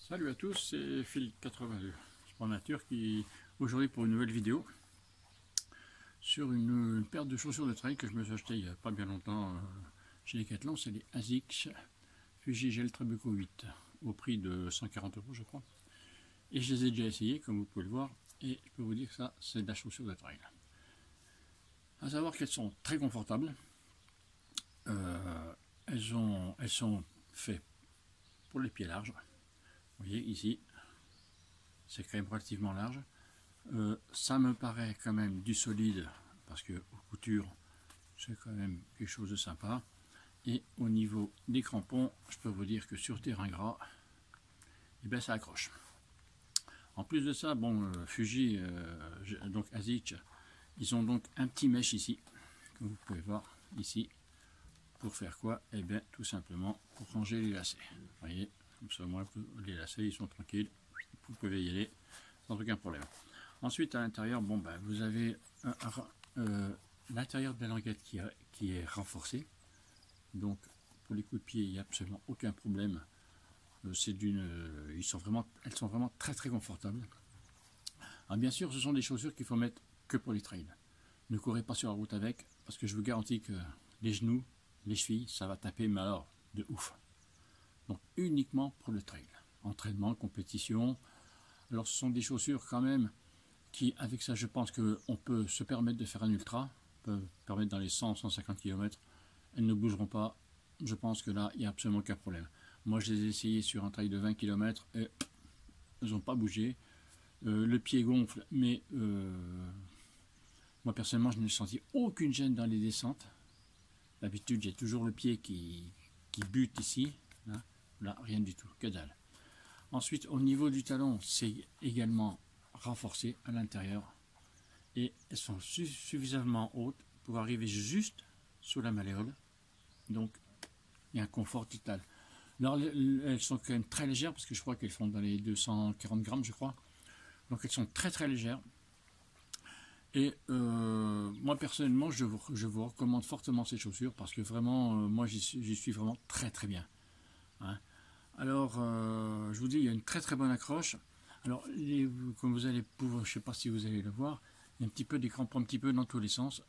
Salut à tous, c'est Phil82 Sport Nature qui aujourd'hui pour une nouvelle vidéo sur une paire de chaussures de trail que je me suis acheté il n'y a pas bien longtemps chez Decathlon. C'est les ASICS Fuji Gel Trabuco 8 au prix de 140 € je crois. Et je les ai déjà essayés comme vous pouvez le voir et je peux vous dire que ça c'est de la chaussure de trail. À savoir qu'elles sont très confortables, elles sont faites pour les pieds larges. Vous voyez ici, c'est quand même relativement large. Ça me paraît quand même du solide parce que aux coutures, c'est quand même quelque chose de sympa. Et au niveau des crampons, je peux vous dire que sur terrain gras, eh bien, ça accroche. En plus de ça, bon, Fuji, donc ASICS, ils ont donc un petit mèche ici, comme vous pouvez voir ici. Pour faire quoi? Eh bien, tout simplement pour ranger les lacets. Vous voyez, comme ça, moi, les lacets, ils sont tranquilles. Vous pouvez y aller sans aucun problème. Ensuite, à l'intérieur, bon, ben, vous avez l'intérieur de la languette qui est renforcé. Donc, pour les coups de pied, il n'y a absolument aucun problème. Elles sont vraiment très très confortables. Alors, bien sûr, ce sont des chaussures qu'il faut mettre que pour les trails. Ne courez pas sur la route avec, parce que je vous garantis que les genoux, les chevilles, ça va taper, mais alors, de ouf. Donc, uniquement pour le trail. Entraînement, compétition. Alors, ce sont des chaussures quand même qui, avec ça, je pense qu'on peut se permettre de faire un ultra, peut permettre dans les 100-150 km. Elles ne bougeront pas. Je pense que là, il n'y a absolument aucun problème. Moi, je les ai essayées sur un trail de 20 km et elles n'ont pas bougé. Le pied gonfle, mais moi, personnellement, je n'ai senti aucune gêne dans les descentes. D'habitude, j'ai toujours le pied qui bute ici. Là, rien du tout, que dalle. Ensuite, au niveau du talon, c'est également renforcé à l'intérieur. Et elles sont suffisamment hautes pour arriver juste sous la malléole. Donc, il y a un confort total. Alors, elles sont quand même très légères, parce que je crois qu'elles font dans les 240 grammes, je crois. Donc, elles sont très très légères. Et moi personnellement, je vous recommande fortement ces chaussures parce que vraiment, moi j'y suis vraiment très très bien. Hein. Alors, je vous dis, il y a une très très bonne accroche. Alors, comme vous allez pouvoir, je ne sais pas si vous allez le voir, il y a un petit peu des crampons un petit peu dans tous les sens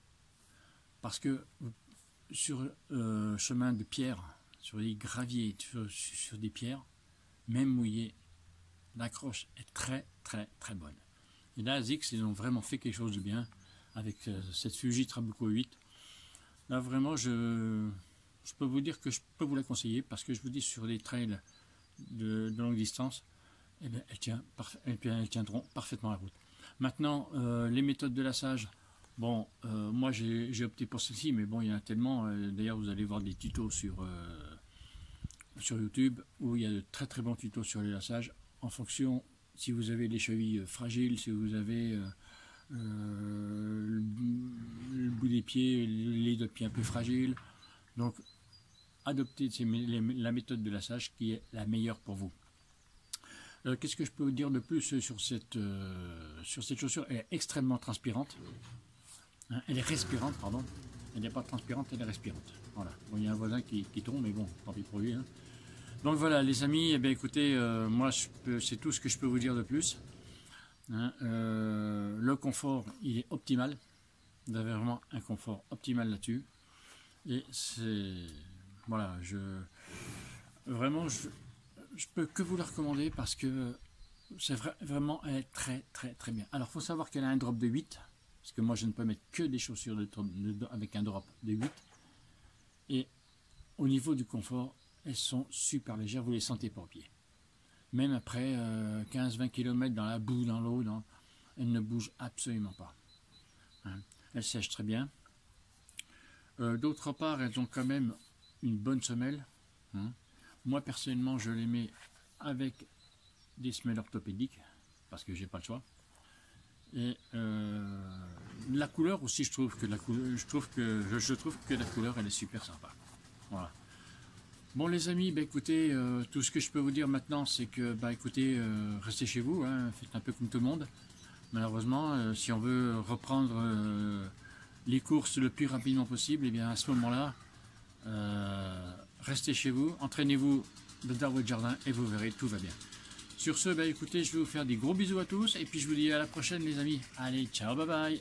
parce que sur chemin de pierre, sur des graviers, sur des pierres, même mouillées, l'accroche est très très très bonne. Et là, ASICS, ils ont vraiment fait quelque chose de bien avec cette Fuji Trabuco 8. Là, vraiment, je peux vous dire que je peux vous la conseiller parce que je vous dis, sur des trails de longue distance, eh bien, elles tiendront parfaitement la route. Maintenant, les méthodes de lassage, bon, moi j'ai opté pour celle-ci, mais bon, il y en a tellement. D'ailleurs, vous allez voir des tutos sur YouTube où il y a de très très bons tutos sur les lassages en fonction. Si vous avez les chevilles fragiles, si vous avez le bout des pieds, les doigts de pied un peu fragiles, donc adoptez la méthode de lassage qui est la meilleure pour vous. Qu'est-ce que je peux vous dire de plus sur cette chaussure? Elle est extrêmement transpirante, hein, elle est respirante, pardon. Elle n'est pas transpirante, elle est respirante. Voilà. Bon, il y a un voisin qui tombe, mais bon, tant pis pour lui. Hein. Donc voilà les amis, eh bien, écoutez, moi c'est tout ce que je peux vous dire de plus. Hein, le confort, il est optimal. Vous avez vraiment un confort optimal là-dessus. Et c'est... Voilà, vraiment, je peux que vous la recommander parce que c'est vraiment, elle est très très très bien. Alors, il faut savoir qu'elle a un drop de 8, parce que moi je ne peux mettre que des chaussures avec un drop de 8. Et au niveau du confort, elles sont super légères, vous les sentez pas au pied. Même après 15-20 km dans la boue, dans l'eau, elles ne bougent absolument pas. Hein. Elles sèchent très bien. D'autre part, elles ont quand même une bonne semelle. Hein. Moi personnellement, je les mets avec des semelles orthopédiques, parce que j'ai pas le choix. Et la couleur aussi, je trouve que la couleur elle est super sympa. Voilà. Bon les amis, bah, écoutez, tout ce que je peux vous dire maintenant, c'est que bah, écoutez, restez chez vous, hein, faites un peu comme tout le monde. Malheureusement, si on veut reprendre les courses le plus rapidement possible, et eh bien à ce moment-là, restez chez vous, entraînez-vous dans votre jardin et vous verrez, tout va bien. Sur ce, bah, écoutez, je vais vous faire des gros bisous à tous et puis je vous dis à la prochaine les amis. Allez, ciao, bye bye.